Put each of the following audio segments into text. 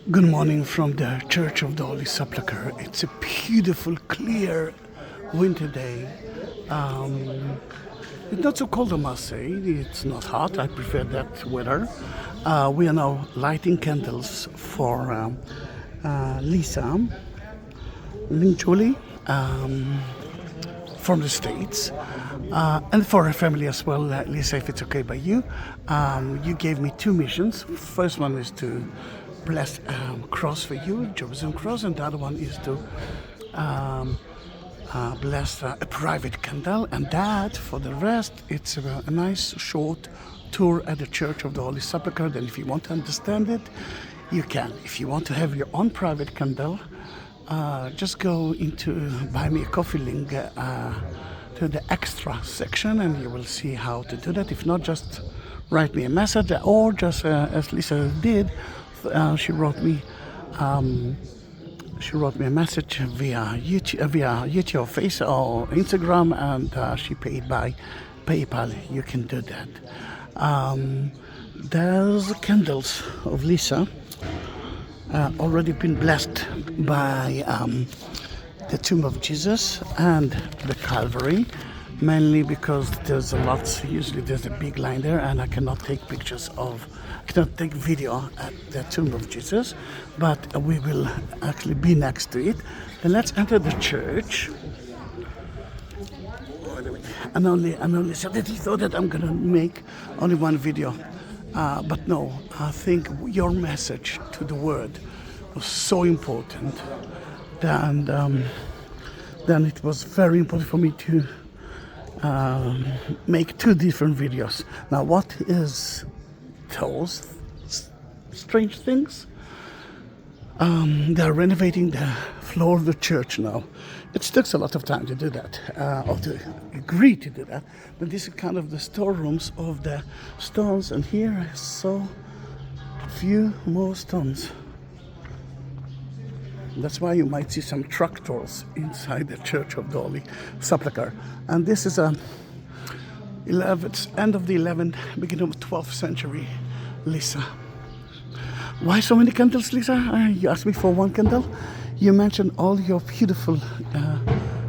Good morning from the Church of the Holy Sepulchre. It's a beautiful, clear winter day. It's not so cold, I must say. It's not hot. I prefer that weather. We are now lighting candles for Lisa Langiulli from the States, and for her family as well. Lisa, if it's okay by you, you gave me two missions. First one is to bless cross for you, Jerusalem cross, and the other one is to bless a private candle, and that for the rest it's a nice short tour at the Church of the Holy Sepulchre. Then if you want to understand it, you can. If you want to have your own private candle, just go into buy me a coffee link to the extra section, and you will see how to do that. If not, just write me a message, or just as Lisa did, she wrote me a message via YouTube, Face, or Instagram, and she paid by PayPal. You can do that. There's candles of Lisa already been blessed by the tomb of Jesus and the Calvary, mainly because there's a lot. Usually there's a big line there, and I cannot take video at the tomb of Jesus, but we will actually be next to it. Then let's enter the church. And only suddenly thought that I'm gonna make only one video, but no, I think your message to the world was so important, and then it was very important for me to make two different videos. Now, what is those strange things? They're renovating the floor of the church now. It takes a lot of time to do that, or to agree to do that. But this is kind of the storerooms of the stones, and here I saw few more stones. That's why you might see some tractors inside the Church of the Holy Sepulchre. And this is end of the 11th, beginning of 12th century Lisa. Why so many candles, Lisa? You asked me for one candle. You mentioned all your beautiful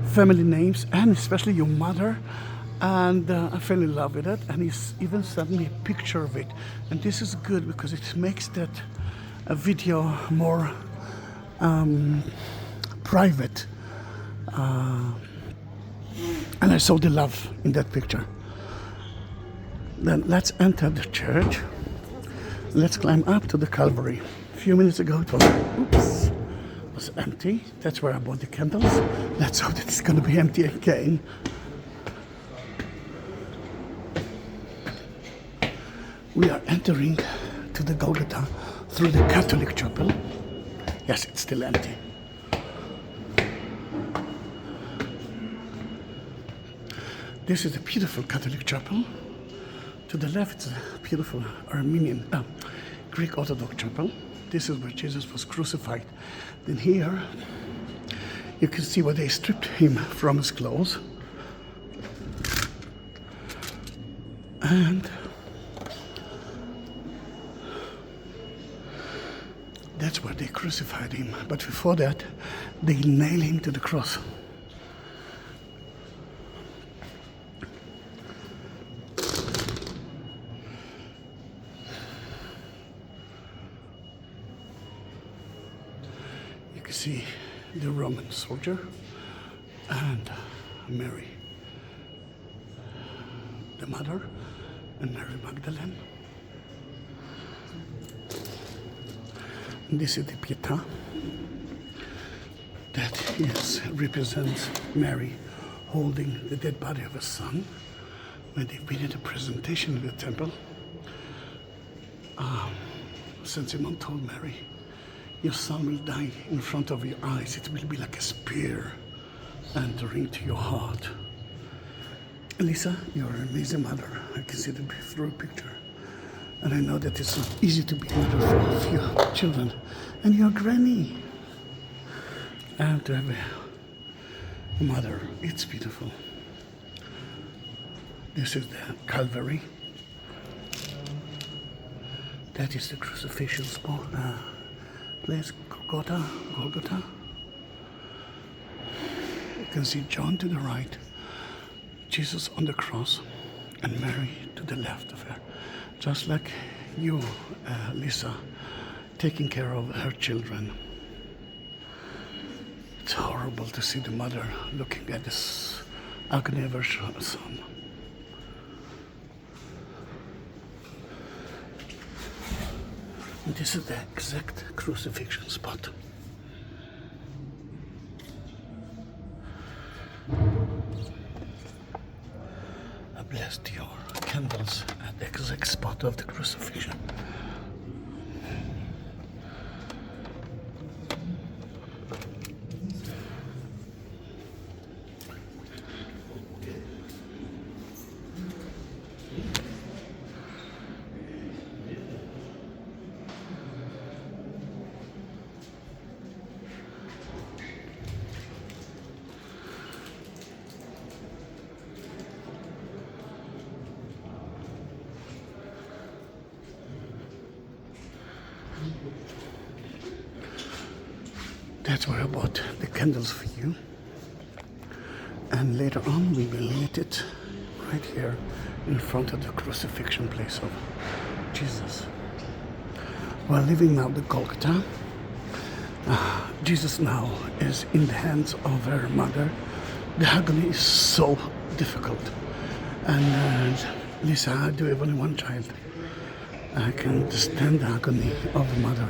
family names, and especially your mother. And I fell in love with it, and he even sent me a picture of it. And this is good because it makes that video more private. And I saw the love in that picture. Then let's enter the church. Let's climb up to the Calvary. A few minutes ago it was empty. That's where I bought the candles. Let's hope that it's going to be empty again. We are entering to the Golgotha through the Catholic chapel. Yes, it's still empty. This is a beautiful Catholic chapel. To the left, it's a beautiful Greek Orthodox chapel. This is where Jesus was crucified. Then here, you can see where they stripped him from his clothes. And that's where they crucified him. But before that, they nailed him to the cross. You can see the Roman soldier and Mary, the mother, and Mary Magdalene. This is the Pietà that represents Mary holding the dead body of her son when they've been at a presentation in the temple. Saint Simon told Mary, your son will die in front of your eyes. It will be like a spear entering to your heart. Lisa, you're an amazing mother. I can see the through picture. And I know that it's not easy to be mother for a few children. And your granny. And to have a mother, it's beautiful. This is the Calvary. That is the crucifixion place, Golgotha, Golgotha. You can see John to the right, Jesus on the cross, and Mary to the left of her. Just like you, Lisa, taking care of her children. It's horrible to see the mother looking at this agony of her son. And this is the exact crucifixion spot. I blessed your candles at the exact spot of the crucifixion. That's where I bought the candles for you. And later on we will lit it right here in front of the crucifixion place of Jesus. We're leaving now the Golgotha. Jesus now is in the hands of her mother. The agony is so difficult. And Lisa, I do have only one child. I can understand the agony of the mother.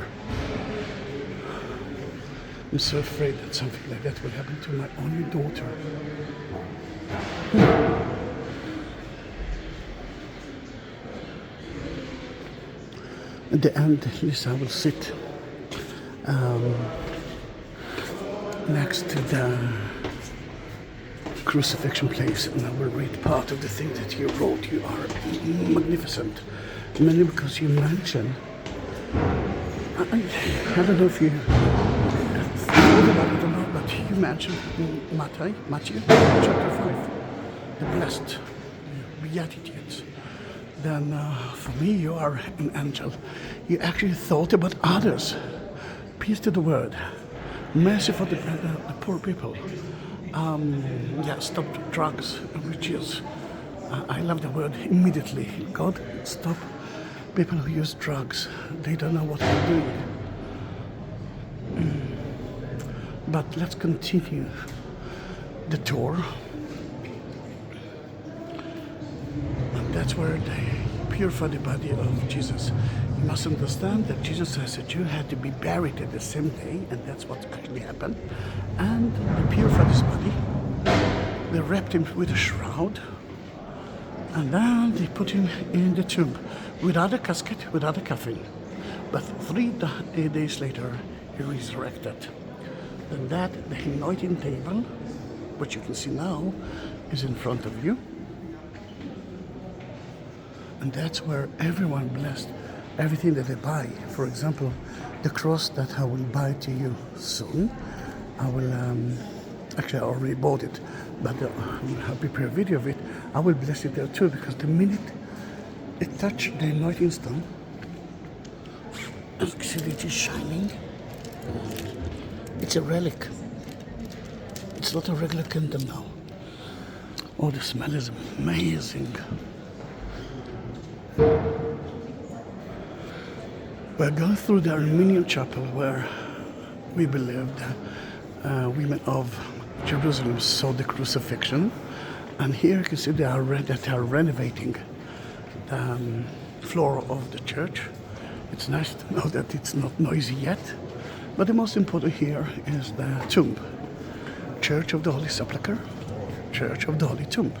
I'm so afraid that something like that will happen to my only daughter. At the end, Lisa will sit next to the crucifixion place, and I will read part of the thing that you wrote. You are magnificent. Mainly because you mentioned, I don't know if you thought about it or not, but you mentioned in Matthew chapter 5, the blessed Beatitudes. Then for me, you are an angel. You actually thought about others. Peace to the world. Mercy for the poor people. Stop drugs, which is, I love the word immediately. God, stop people who use drugs. They don't know what they're doing. But let's continue the tour. And that's where they purify the body of Jesus. You must understand that Jesus as a Jew had to be buried at the same day, and that's what actually happened. And they purified his body. They wrapped him with a shroud, and then they put him in the tomb without a casket, without a coffin. But 3 days later, he resurrected. And that, the anointing table, which you can see now, is in front of you. And that's where everyone blessed everything that they buy. For example, the cross that I will buy to you soon. I will, actually I already bought it, but I'll prepare a video of it. I will bless it there too, because the minute it touched the anointing stone, actually it is shining. It's a relic. It's not a regular candle now. Oh, the smell is amazing. We're going through the Armenian chapel where we believe the women of Jerusalem saw the crucifixion. And here you can see they are renovating the floor of the church. It's nice to know that it's not noisy yet. But the most important here is the tomb. Church of the Holy Sepulchre, Church of the Holy Tomb,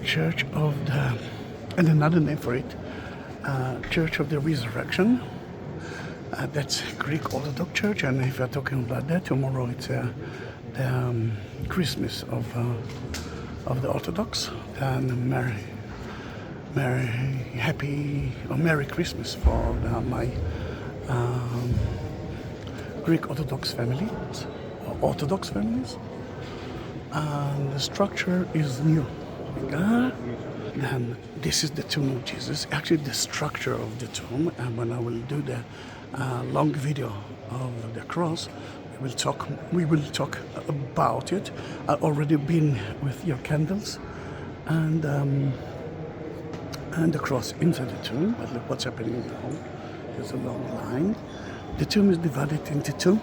Church of the, and another name for it, Church of the Resurrection. That's Greek Orthodox Church, and if we're talking about that, tomorrow it's the Christmas of the Orthodox. And Merry Christmas for my Greek Orthodox families, or Orthodox families. And the structure is new. Then this is the tomb of Jesus, actually the structure of the tomb. And when I will do the a long video of the cross. We will talk about it. I've already been with your candles and the cross inside the tomb. But look what's happening now. There's a long line. The tomb is divided into two.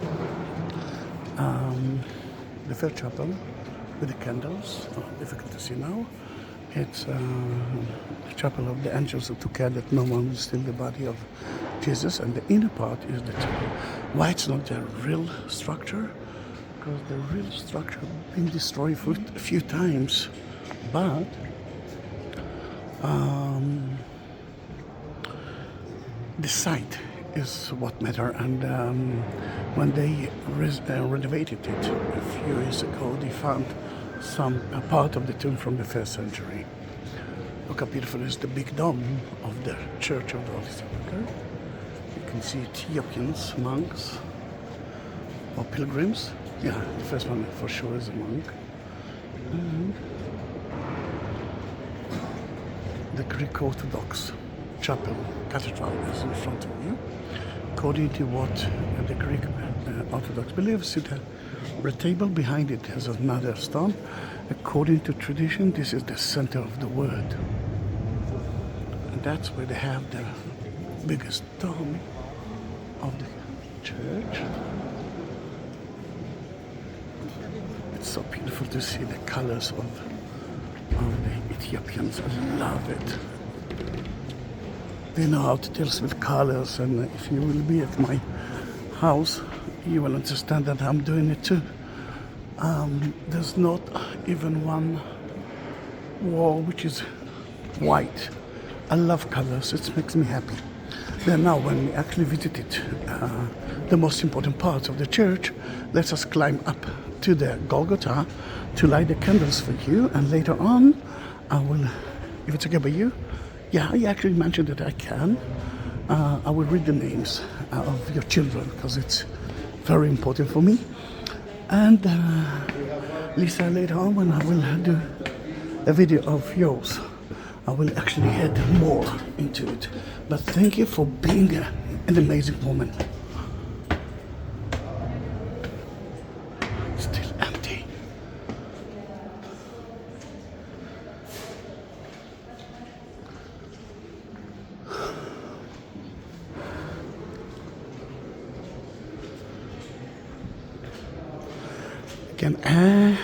The first chapel with the candles, difficult to see now. It's the chapel of the angels who took care that no one will steal the body of Jesus, and the inner part is the temple. Why it's not the real structure? Because the real structure has been destroyed a few times, but the site is what matters. And when they renovated it a few years ago, they found some part of the tomb from the 1st century. Look how beautiful is the big dome of the Church of the Holy Sepulchre. You can see Ethiopians, monks, or pilgrims. Yeah, the first one for sure is a monk. And the Greek Orthodox chapel, cathedral is in front of you. According to what the Greek Orthodox believes, the table behind it has another stone. According to tradition, this is the center of the world. And that's where they have the biggest dome of the church. It's so beautiful to see the colors of the Ethiopians. I love it. They know how to deal with colors, and if you will be at my house, you will understand that I'm doing it too. There's not even one wall which is white. I love colors, it makes me happy. Then now when we actually visited the most important parts of the church, let us climb up to the Golgotha to light the candles for you, and later on I will, if it's okay by you, yeah, I actually mentioned that I can. I will read the names of your children because it's very important for me. And Lisa, later on when I will do a video of yours, I will actually add more into it. But thank you for being an amazing woman. Still empty. Can add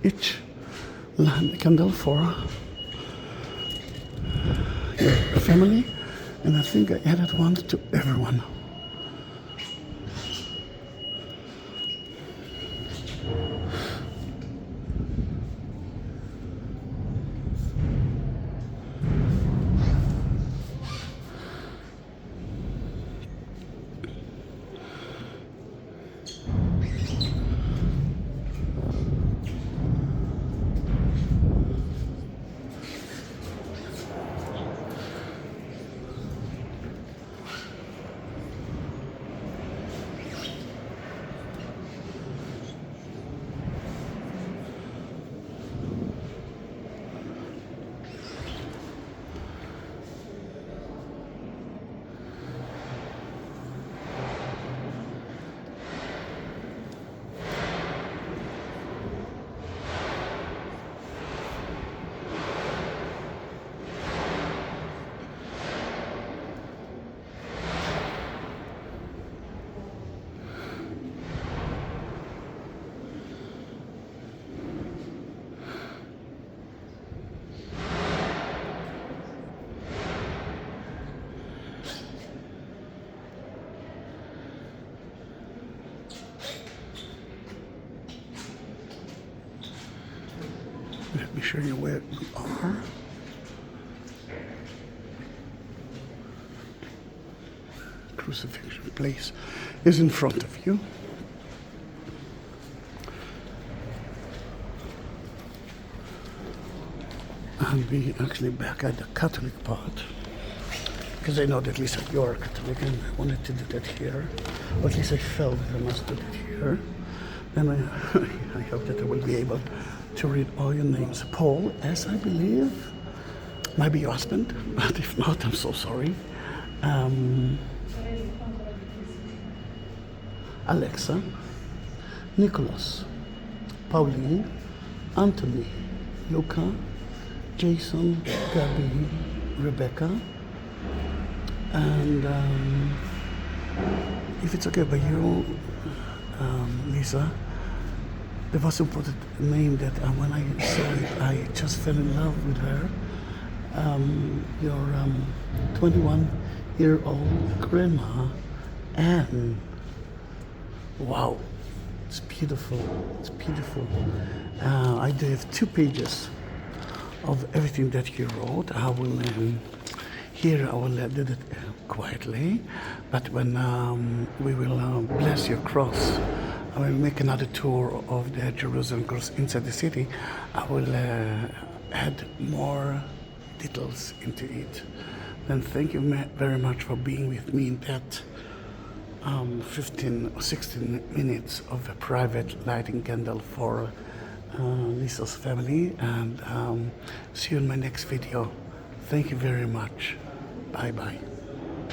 each candle for your family, and I think I added one to everyone. Let me show you where we are. Crucifixion place is in front of you. And we actually back at the Catholic part, because I know that at least you're Catholic and I wanted to do that here, or at least I felt that I must do that here. And I hope that I will be able to read all your names. Paul, as I believe, might be your husband, but if not, I'm so sorry. Alexa, Nicholas, Pauline, Anthony, Luca, Jason, Gabby, Rebecca, and if it's okay by you, Lisa, there was a name that when I saw it, I just fell in love with her. Your 21-year-old grandma, Anne. Wow, it's beautiful. It's beautiful. I do have 2 pages of everything that you wrote. I will here I will do it quietly, but when we will bless your cross, I will make another tour of the Jerusalem cross inside the city. I will add more details into it. Then thank you very much for being with me in that 15 or 16 minutes of a private lighting candle for Lisa's family, and see you in my next video. Thank you very much. Bye bye.